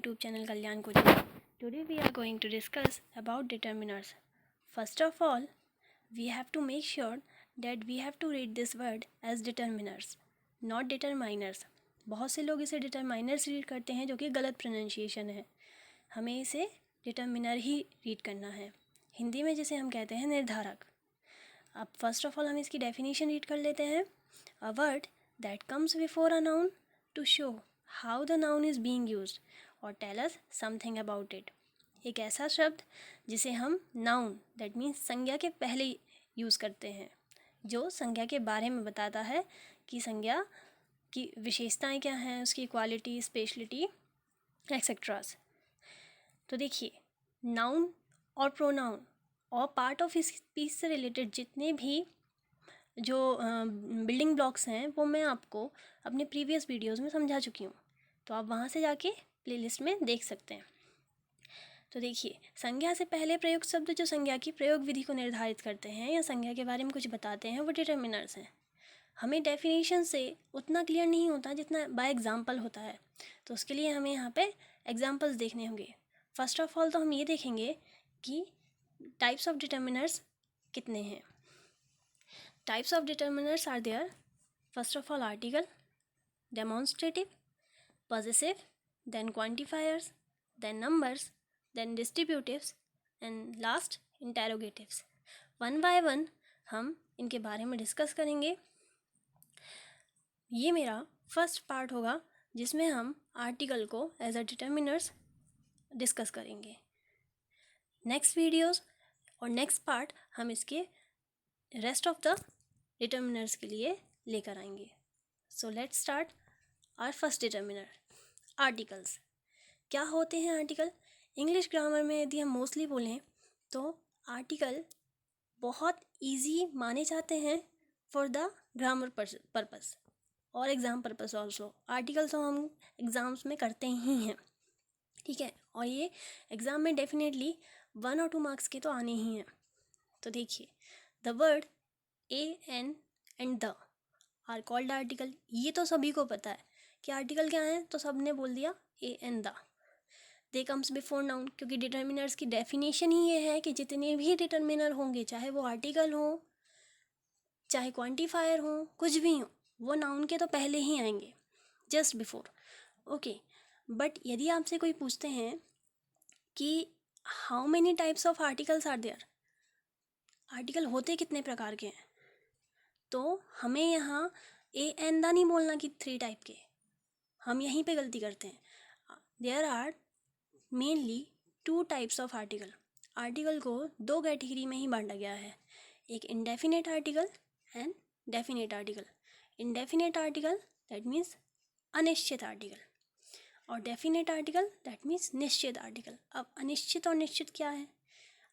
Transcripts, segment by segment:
YouTube channel Kalyan Coaching. Today we are going to discuss about determiners. First of all, we have to make sure that we have to read this word as determiners, not determiners. बहुत से लोग इसे determiners read करते हैं जो कि गलत pronunciation है. हमें इसे determiner ही रीड करना है. हिंदी में जिसे हम कहते हैं निर्धारक. अब फर्स्ट ऑफ ऑल हम इसकी डेफिनेशन रीड कर लेते हैं. A word that comes before a noun to show how the noun is being used और tell us something about it. एक ऐसा शब्द जिसे हम नाउन दैट मीन्स संज्ञा के पहले यूज़ करते हैं, जो संज्ञा के बारे में बताता है कि संज्ञा की विशेषताएं क्या हैं, उसकी क्वालिटी, स्पेशलिटी एक्सेट्रास. तो देखिए, नाउन और प्रोनाउन और पार्ट ऑफ स्पीच से रिलेटेड जितने भी जो बिल्डिंग ब्लॉक्स हैं वो मैं आपको अपने प्रीवियस वीडियोस में समझा चुकी हूँ, तो आप वहाँ से जाके प्लेलिस्ट में देख सकते हैं. तो देखिए, संज्ञा से पहले प्रयुक्त शब्द जो संज्ञा की प्रयोग विधि को निर्धारित करते हैं या संज्ञा के बारे में कुछ बताते हैं वो डिटर्मिनर्स हैं. हमें डेफिनेशन से उतना क्लियर नहीं होता जितना बाय एग्जाम्पल होता है, तो उसके लिए हमें यहाँ पे एग्जाम्पल्स देखने होंगे. फर्स्ट ऑफ ऑल तो हम ये देखेंगे कि टाइप्स ऑफ डिटर्मिनर्स कितने हैं. Types of determiners are there. First of all article, demonstrative, possessive, then quantifiers, then numbers, then distributives and last interrogatives. One by one हम इनके बारे में डिस्कस करेंगे. ये मेरा फर्स्ट पार्ट होगा जिसमें हम आर्टिकल को एज अ डिटर्मिनर्स डिस्कस करेंगे. नेक्स्ट वीडियोस और नेक्स्ट पार्ट हम इसके रेस्ट ऑफ द डिटर्मिनर्स के लिए लेकर आएंगे. So let's start our first determiner, articles. क्या होते हैं आर्टिकल? इंग्लिश ग्रामर में यदि हम मोस्टली बोलें तो आर्टिकल बहुत इजी माने जाते हैं फॉर द ग्रामर पर्पस और एग्ज़ाम पर्पस ऑल्सो. आर्टिकल्स तो हम एग्ज़ाम्स में करते ही हैं, ठीक है, और ये एग्ज़ाम में डेफिनेटली 1 और 2 मार्क्स के तो आने ही हैं. तो देखिए, the word a an and the are called article. ये तो सभी को पता है कि आर्टिकल क्या है, तो सब ने बोल दिया A and the. They comes before noun, क्योंकि डिटर्मिनर्स की डेफिनेशन ही ये है कि जितने भी डिटर्मिनर होंगे, चाहे वो आर्टिकल हो, चाहे क्वांटिफायर हो, कुछ भी हो, वो नाउन के तो पहले ही आएंगे, जस्ट बिफोर. ओके, बट यदि आपसे कोई पूछते हैं कि how many types of articles are there, article होते कितने प्रकार के हैं, तो हमें यहाँ ए एंड द नहीं बोलना कि 3 टाइप के. हम यहीं पे गलती करते हैं. There are mainly 2 types of article. Article को 2 कैटेगरी में ही बांटा गया है, एक indefinite article and definite article. Indefinite article that means अनिश्चित आर्टिकल और डेफिनेट आर्टिकल दैट मीन्स निश्चित आर्टिकल. अब अनिश्चित और निश्चित क्या है?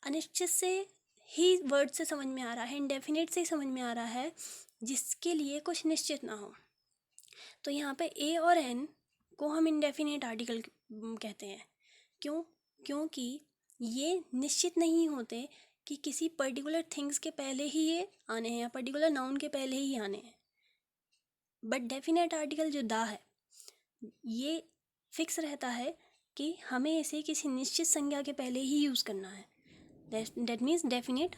अनिश्चित से ही वर्ड से समझ में आ रहा है, इंडेफिनेट से ही समझ में आ रहा है जिसके लिए कुछ निश्चित ना हो. तो यहाँ पे ए और एन को हम इंडेफिनेट आर्टिकल कहते हैं. क्यों? क्योंकि ये निश्चित नहीं होते कि किसी पर्टिकुलर थिंग्स के पहले ही ये आने हैं या पर्टिकुलर नाउन के पहले ही आने हैं. बट डेफिनेट आर्टिकल जो दा है ये फिक्स रहता है कि हमें इसे किसी निश्चित संज्ञा के पहले ही यूज़ करना है. दैट मीन्स डेफिनेट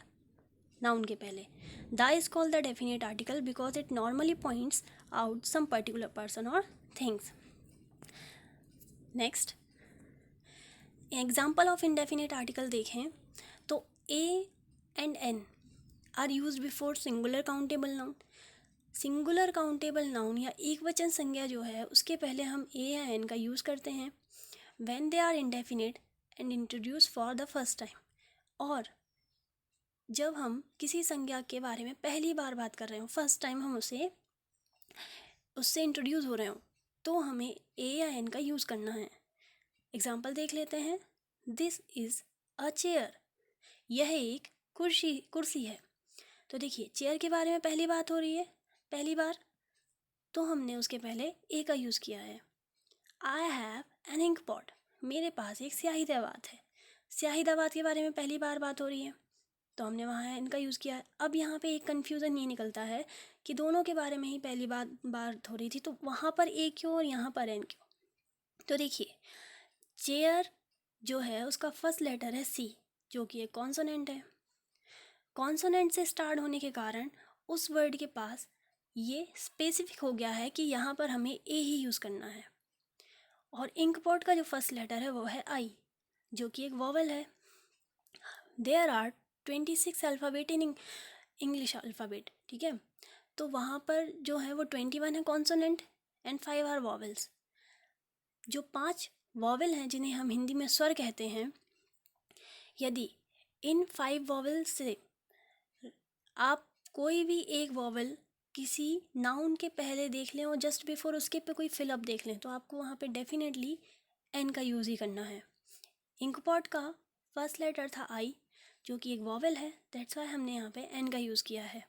नाउन के पहले. The is called the definite article because it normally points out some particular person और things. Next example of indefinite article देखें तो a and an are use before singular countable noun. Singular countable noun या एक वचन संज्ञा जो है उसके पहले हम ए या एन का यूज़ करते हैं when they are indefinite and introduce for the first time. और जब हम किसी संज्ञा के बारे में पहली बार बात कर रहे हो, फर्स्ट टाइम हम उससे इंट्रोड्यूस हो रहे हो, तो हमें ए या एन का यूज़ करना है. एग्जाम्पल देख लेते हैं. This is a chair. यह एक कुर्सी है. तो देखिए, चेयर के बारे में पहली बात हो रही है, पहली बार, तो हमने उसके पहले ए का यूज़ किया है. I have an ink pot. मेरे पास एक स्याही दवात है. स्याही दवात के बारे में पहली बार बात हो रही है, तो हमने वहाँ इनका यूज़ किया है. अब यहाँ पे एक कन्फ्यूज़न ये निकलता है कि दोनों के बारे में ही पहली बात हो रही थी, तो वहाँ पर ए क्यों और यहाँ पर एन क्यों. तो देखिए, चेयर जो है उसका फर्स्ट लेटर है सी, जो कि एक कॉन्सोनेंट है। कॉन्सोनेंट से स्टार्ट होने के कारण उस वर्ड के पास ये स्पेसिफिक हो गया है कि यहाँ पर हमें ए ही यूज़ करना है। और इंकपॉट का जो फर्स्ट लेटर है वो है आई, जो कि एक वॉवल है। There are 26 alphabet in English alphabet, ठीक है। तो वहाँ पर जो है वो 21 है कॉन्सोनेंट एंड 5 आर वॉवल्स। जो 5 वॉवल हैं जिन्हें हम हिंदी में स्वर कहते हैं, यदि इन 5 वॉवल से आप कोई भी एक वॉवल किसी नाउन के पहले देख लें और जस्ट बिफोर उसके पे कोई फिलअप देख लें, तो आपको वहाँ पे डेफिनेटली एन का यूज़ ही करना है। इंकपॉट का फर्स्ट लेटर था आई, जो कि एक वॉवल है, दैट्स वाई हमने यहाँ पे एन का यूज़ किया है।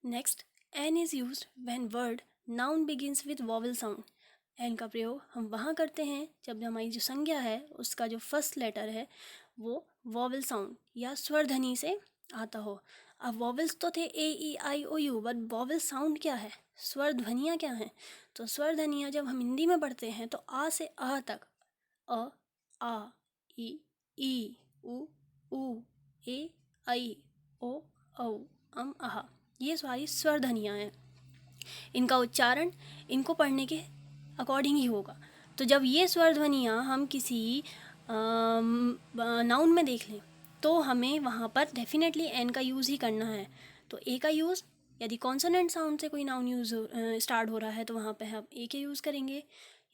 Next, an is used when word noun begins with vowel sound. An का प्रयोग हम वहाँ करते हैं जब हमारी जो संज्ञा है उसका जो फर्स्ट लेटर है वो वॉवल साउंड या स्वर ध्वनि से आता हो। अब वॉवल्स तो थे ए ई आई ओ यू, बट वॉवल साउंड क्या है, स्वर ध्वनियाँ क्या हैं? तो स्वर ध्वनियाँ जब हम हिंदी में पढ़ते हैं तो आ से अ तक, अ, आ, ई, उ, ए, ऐ, ओ, औ, अह, ये सारी स्वर ध्वनियाँ हैं। इनका उच्चारण इनको पढ़ने के अकॉर्डिंग ही होगा। तो जब ये स्वर ध्वनियाँ हम किसी नाउन में देख लें तो हमें वहाँ पर डेफिनेटली एन का यूज़ ही करना है। तो ए का यूज़ यदि कॉन्सोनेंट साउंड से कोई नाउन यूज़ स्टार्ट हो रहा है तो वहाँ पे हम ए के यूज़ करेंगे।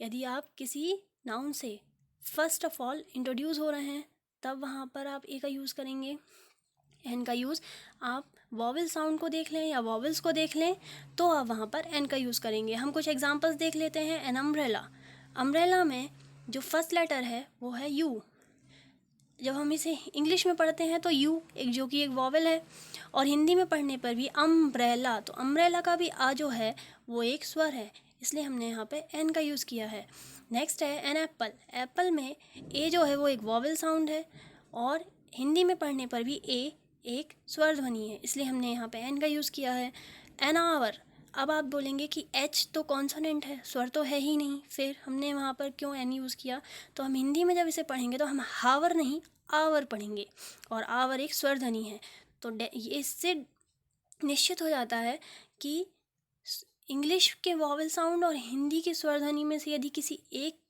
यदि आप किसी नाउन से फर्स्ट ऑफ ऑल इंट्रोड्यूस हो रहे हैं तब वहाँ पर आप ए का यूज़ करेंगे। एन का यूज़ आप वॉवल साउंड को देख लें या वॉवल्स को देख लें तो आप वहाँ पर एन का यूज़ करेंगे। हम कुछ एग्जांपल्स देख लेते हैं। एन अम्ब्रेला, अम्ब्रेला में जो फर्स्ट लेटर है वो है यू। जब हम इसे इंग्लिश में पढ़ते हैं तो यू एक जो कि एक वॉवल है, और हिंदी में पढ़ने पर भी अम्ब्रेला, तो अम्ब्रेला का भी आ जो है वो एक स्वर है, इसलिए हमने यहाँ पे एन का यूज़ किया है। नेक्स्ट है एन एप्पल। एप्पल में ए जो है वो एक वॉवल साउंड है और हिंदी में पढ़ने पर भी ए एक स्वर ध्वनि है, इसलिए हमने यहाँ पे एन का यूज़ किया है। एन आवर, अब आप बोलेंगे कि एच तो कॉन्सोनेंट है, स्वर तो है ही नहीं, फिर हमने वहाँ पर क्यों एन यूज़ किया? तो हम हिंदी में जब इसे पढ़ेंगे तो हम हावर नहीं आवर पढ़ेंगे, और आवर एक स्वर ध्वनि है। तो इससे निश्चित हो जाता है कि इंग्लिश के वॉवल साउंड और हिंदी के स्वर ध्वनि में से यदि किसी एक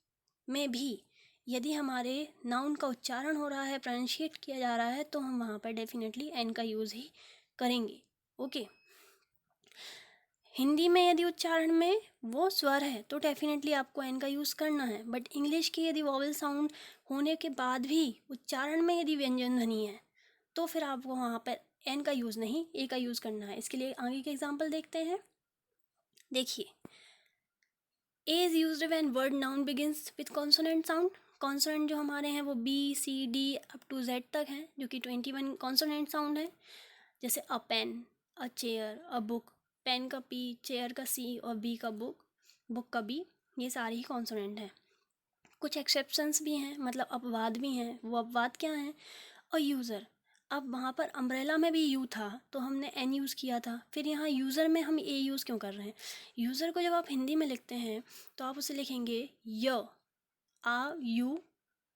में भी यदि हमारे नाउन का उच्चारण हो रहा है, प्रोनाउंशिएट किया जा रहा है, तो हम वहाँ पर डेफिनेटली एन का यूज़ ही करेंगे। ओके, हिंदी में यदि उच्चारण में वो स्वर है तो डेफिनेटली आपको एन का यूज़ करना है, बट इंग्लिश की यदि वॉवल साउंड होने के बाद भी उच्चारण में यदि व्यंजन ध्वनि है तो फिर आपको वहाँ पर एन का यूज़ नहीं ए का यूज़ करना है। इसके लिए आगे के एग्जाम्पल देखते हैं। देखिए, a is used when word noun begins with consonant sound. Consonant जो हमारे हैं वो B C D up to Z तक हैं, जो कि 21 कॉन्सोनेंट साउंड है। जैसे a pen, a chair, a book, pen का पी, चेयर का सी और बी का बुक, बुक का बी, ये सारे ही कॉन्सोनेंट हैं। कुछ एक्सेप्शंस भी हैं, मतलब अपवाद भी हैं। वो अपवाद क्या हैं? और यूज़र, अब वहाँ पर अम्ब्रेला में भी यू था तो हमने एन यूज़ किया था, फिर यहाँ यूज़र में हम ए यूज़ क्यों कर रहे हैं? यूज़र को जब आप हिंदी में लिखते हैं तो आप उसे लिखेंगे य, आ यू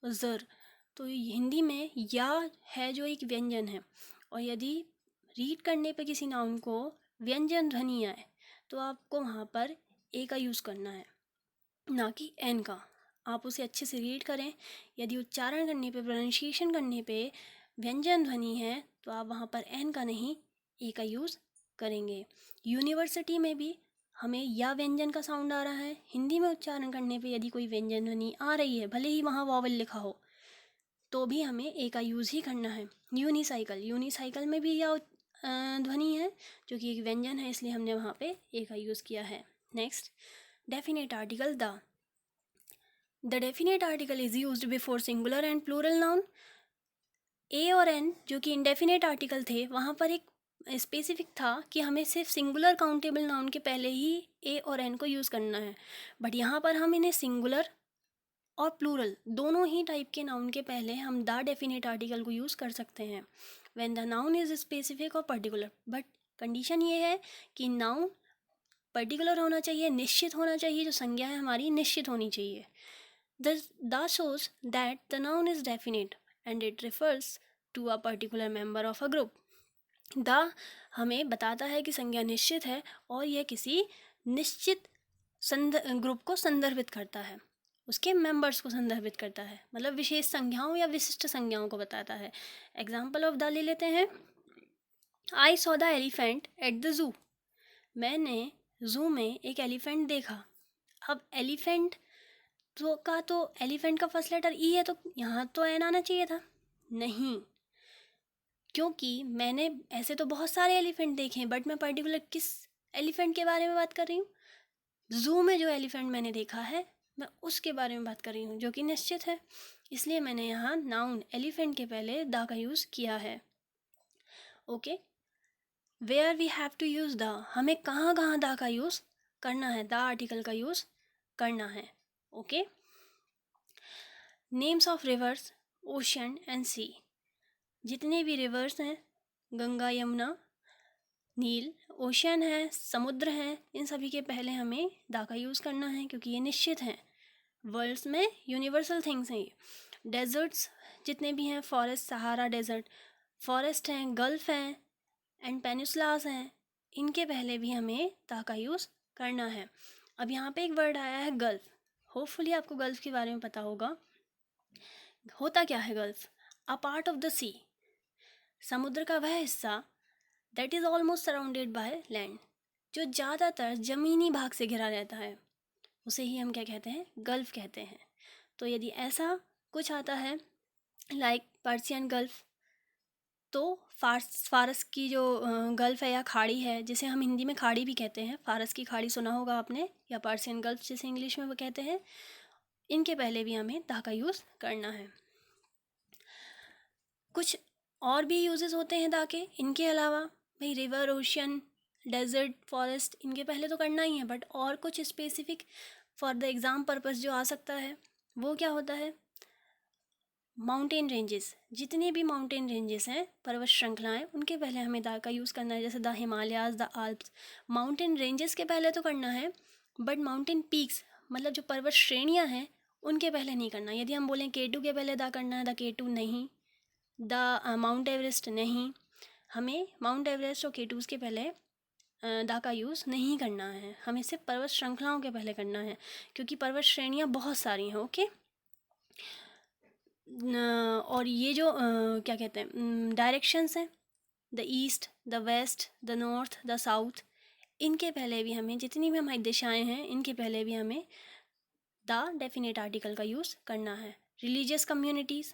ज़र, तो हिंदी में या है जो एक व्यंजन है, और यदि रीड करने पे किसी नाउन को व्यंजन ध्वनि आए तो आपको वहाँ पर ए का यूज़ करना है, ना कि एन का। आप उसे अच्छे से रीड करें। यदि उच्चारण करने पे, प्रोनाउंसिएशन करने पे व्यंजन ध्वनि है तो आप वहाँ पर एन का नहीं ए का यूज़ करेंगे। यूनिवर्सिटी में भी हमें या व्यंजन का साउंड आ रहा है, हिंदी में उच्चारण करने पे यदि कोई व्यंजन ध्वनि आ रही है, भले ही वहाँ वॉवल लिखा हो, तो भी हमें ए का यूज़ ही करना है। यूनिसाइकिल, यूनिसाइकिल में भी या ध्वनि है जो कि एक व्यंजन है, इसलिए हमने वहाँ पे ए का यूज़ किया है। Next, definite article the. The definite article is used before singular and plural noun. A और एन जो कि इंडेफिनेट आर्टिकल थे, वहाँ पर एक स्पेसिफिक था कि हमें सिर्फ सिंगुलर काउंटेबल नाउन के पहले ही ए और एन को यूज़ करना है, बट यहाँ पर हम इन्हें सिंगुलर और प्लूरल दोनों ही टाइप के नाउन के पहले हम द डेफिनेट आर्टिकल को यूज़ कर सकते हैं when the noun is specific और पर्टिकुलर। बट कंडीशन ये है कि नाउन पर्टिकुलर होना चाहिए, निश्चित होना चाहिए, जो संज्ञा है हमारी निश्चित होनी चाहिए। The shows that the noun is definite and it refers to a particular member of a group. The हमें बताता है कि संज्ञा निश्चित है और यह किसी निश्चित ग्रुप को संदर्भित करता है, उसके मेंबर्स को संदर्भित करता है, मतलब विशेष संज्ञाओं या विशिष्ट संज्ञाओं को बताता है. एग्जाम्पल ऑफ द ले लेते हैं. I saw the elephant at the zoo. मैंने जू में एक एलिफेंट देखा. अब एलिफेंट तो एलिफेंट का फर्स्ट लेटर ई है, तो यहाँ तो एन आना चाहिए था. नहीं, क्योंकि मैंने ऐसे तो बहुत सारे एलिफेंट देखे हैं, बट मैं पर्टिकुलर किस एलिफेंट के बारे में बात कर रही हूँ. जू में जो एलिफेंट मैंने देखा है मैं उसके बारे में बात कर रही हूँ, जो कि निश्चित है. इसलिए मैंने यहाँ नाउन एलिफेंट के पहले द का यूज़ किया है. Okay, where we have to use the, हमें कहाँ कहाँ द का यूज़ करना है, द आर्टिकल का यूज़ करना है. Okay, names of rivers, ocean and sea. जितने भी रिवर्स हैं, गंगा, यमुना, नील, ओशन है, समुद्र हैं, इन सभी के पहले हमें द का यूज़ करना है क्योंकि ये निश्चित हैं. वर्ल्ड्स में यूनिवर्सल थिंग्स हैं ये. डेजर्ट्स जितने भी हैं, फॉरेस्ट, सहारा डेजर्ट, फॉरेस्ट हैं, गल्फ हैं एंड पेनिसुलास हैं, इनके पहले भी हमें द का यूज़ करना है. अब यहाँ पे एक वर्ड आया है गल्फ. होपफुली आपको गल्फ के बारे में पता होगा. होता क्या है gulf? A part of the sea, समुद्र का वह हिस्सा that is almost surrounded by land, जो ज़्यादातर ज़मीनी भाग से घिरा रहता है, उसे ही हम क्या कहते हैं? गल्फ कहते हैं. तो यदि ऐसा कुछ आता है लाइक पर्सियन गल्फ, तो फारस की जो गल्फ है या खाड़ी है, जिसे हम हिंदी में खाड़ी भी कहते हैं, फारस की खाड़ी सुना होगा आपने, या पर्सियन गल्फ जिसे इंग्लिश में वो कहते हैं, इनके पहले भी हमें द का यूज़ करना है. कुछ और भी यूजेस होते हैं द के इनके अलावा. भाई रिवर, ओशियन, डेजर्ट, फॉरेस्ट, इनके पहले तो करना ही है, बट और कुछ specific for the exam purpose जो आ सकता है वो क्या होता है? Mountain ranges. जितने भी माउंटेन रेंजेस हैं, पर्वत श्रृंखलाएं, उनके पहले हमें द का यूज़ करना है. जैसे the Himalayas, the Alps. Mountain ranges के पहले तो करना है, बट माउंटेन पीक्स मतलब जो पर्वत श्रेणियाँ हैं उनके पहले नहीं करना. यदि हम बोलें K2 के पहले द करना है, द K2 नहीं, द माउंट एवरेस्ट नहीं, हमें माउंट एवरेस्ट और K2s के पहले द का यूज़ नहीं करना है. हमें सिर्फ पर्वत श्रृंखलाओं के पहले करना है, क्योंकि पर्वत श्रेणियाँ बहुत सारी हैं. ओके, और ये जो क्या कहते हैं डायरेक्शंस हैं, the east, the west, the north, the south, इनके पहले भी हमें, जितनी भी हमारी दिशाएं हैं, इनके पहले भी हमें द डेफिनेट आर्टिकल का यूज़ करना है. रिलीजियस कम्युनिटीज़,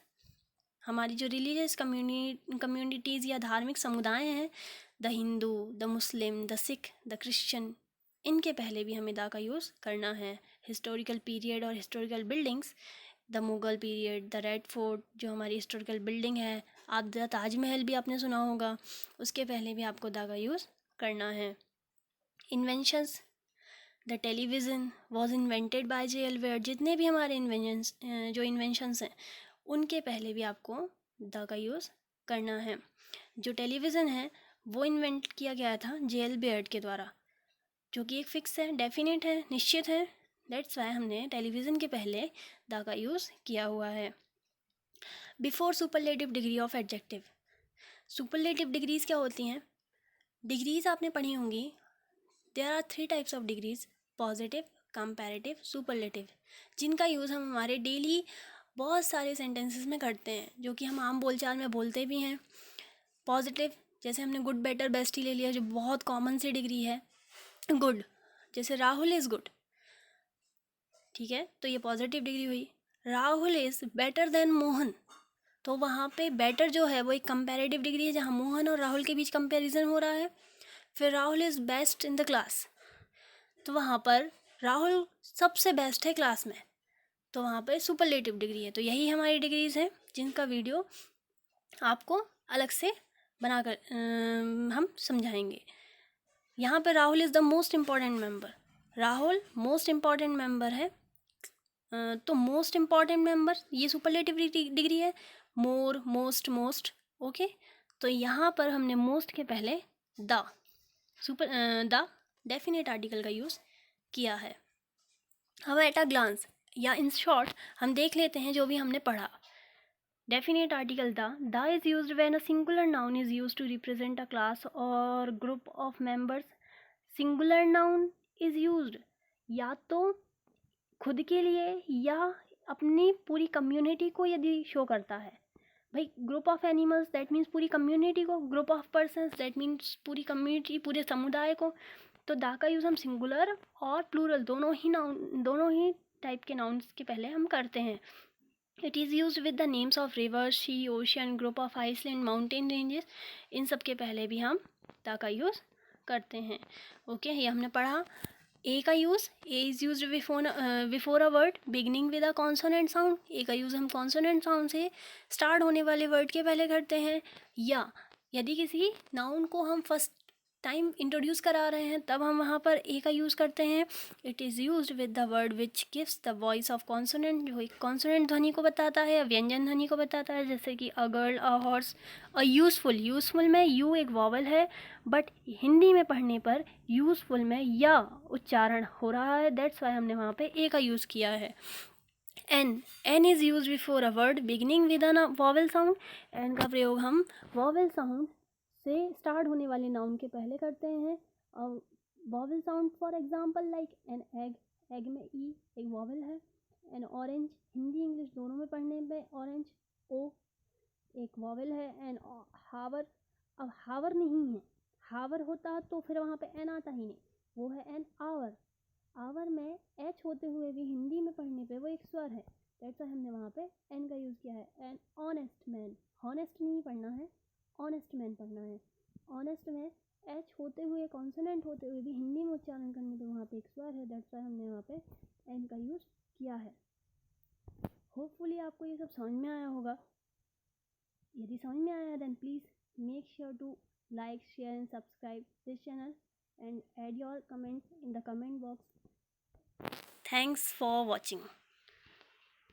हमारी जो रिलीजियस कम्युनिटीज़ या धार्मिक समुदाय हैं, the Hindu, the Muslim, the Sikh, the Christian, इनके पहले भी हमें द का यूज़ करना है. हिस्टोरिकल पीरियड और historical buildings, the Mughal period, the red fort जो हमारी हिस्टोरिकल बिल्डिंग है, आप द ताजमहल भी आपने सुना होगा, उसके पहले भी आपको द का यूज़ करना है. Inventions, the television was invented by J.L. वेयर. जितने भी हमारे इन्वेंशंस हैं, उनके पहले भी आपको द का यूज़ करना है. जो टेलीविज़न है वो इन्वेंट किया गया था J.L. बेयर्ड के द्वारा, जो कि एक फिक्स है, डेफिनेट है, निश्चित है. दैट्स वाई हमने टेलीविज़न के पहले द का यूज़ किया हुआ है. Before superlative degree of adjective. Superlative degrees क्या होती हैं? डिग्रीज़ आपने पढ़ी होंगी. There are 3 types of degrees: positive, comparative, superlative, जिनका यूज़ हम हमारे डेली बहुत सारे सेंटेंसेस में करते हैं, जो कि हम आम बोलचाल में बोलते भी हैं. पॉजिटिव, जैसे हमने गुड, बेटर, बेस्ट ही ले लिया, जो बहुत कॉमन सी डिग्री है. गुड, जैसे राहुल इज़ गुड, ठीक है, तो ये पॉजिटिव डिग्री हुई. Rahul is better than Mohan, तो वहाँ पे बेटर जो है वो एक कंपैरेटिव डिग्री है, जहाँ मोहन और राहुल के बीच कंपैरिजन हो रहा है. फिर Rahul is best in the class, तो वहाँ पर राहुल सबसे बेस्ट है क्लास में, तो वहाँ पर सुपरलेटिव डिग्री है. तो यही हमारी डिग्रीज़ हैं, जिनका वीडियो आपको अलग से बनाकर हम समझाएंगे. यहाँ पर Rahul is the most important member. Rahul most important member है, तो मोस्ट इम्पॉर्टेंट मेंबर ये सुपरलेटिव डिग्री है. मोर, मोस्ट, मोस्ट. ओके, तो यहाँ पर हमने मोस्ट के पहले द द डेफिनेट आर्टिकल का यूज़ किया है. अब एट अ ग्लांस, या इन शॉर्ट हम देख लेते हैं जो भी हमने पढ़ा। Definite article the is used when a singular noun is used to represent a class और group of members. Singular noun is used या तो खुद के लिए या अपनी पूरी कम्युनिटी को यदि शो करता है। भाई group of animals that means पूरी कम्युनिटी को, group of persons that means पूरी कम्युनिटी, पूरे समुदाय को। तो दा का यूज़ हम सिंगुलर और प्लूरल दोनों ही टाइप के नाउन्स के पहले हम करते हैं। It is use with the names of rivers, sea, ocean, group of island, mountain ranges, इन सब के पहले भी हम दा का यूज़ करते हैं। ओके, ये हमने पढ़ा। ए का use, a is use before a word beginning with a consonant sound. A का यूज़ हम कॉन्सोनेंट साउंड से स्टार्ट होने वाले वर्ड के पहले करते हैं। या यदि किसी नाउन को हम फर्स्ट टाइम इंट्रोड्यूस करा रहे हैं तब हम वहाँ पर ए का यूज़ करते हैं। It is used with the word which gives the voice of consonant, जो एक कॉन्सोनेंट ध्वनि को बताता है या व्यंजन ध्वनि को बताता है, जैसे कि a girl, a horse, a useful में यू एक वॉवल है, बट हिंदी में पढ़ने पर यूज़फुल में या उच्चारण हो रहा है, दैट्स वाई हमने वहाँ पे ए का यूज़ किया है। An is use before a word beginning with a vowel sound. An का प्रयोग हम वॉवल साउंड से स्टार्ट होने वाले नाउन के पहले करते हैं। Vowel sound for example like an egg, egg में ई एक वॉवल है। एन ऑरेंज, हिंदी इंग्लिश दोनों में पढ़ने पे ऑरेंज ओ एक वॉवल है। एन हावर, अब हावर नहीं है, हावर होता तो फिर वहाँ पे एन आता ही नहीं, वो है एन आवर। आवर में एच होते हुए भी हिंदी में पढ़ने पे वो एक स्वर है, दैट्स व्हाई हमने वहाँ पे एन का यूज़ किया है। एन ऑनेस्ट मैन, हॉनेस्ट नहीं पढ़ना है, ऑनेस्ट मैन पढ़ना है। ऑनेस्ट में एच होते हुए, कॉन्सोनेंट होते हुए भी हिंदी में उच्चारण करने पे वहाँ पे एक स्वर है, दैट्स व्हाई हमने वहाँ पे एन का यूज़ किया है। होपफुली आपको ये सब समझ में आया होगा। यदि समझ में आया then please make sure to like, share and subscribe this channel and add your comments in the comment box. Thanks for watching.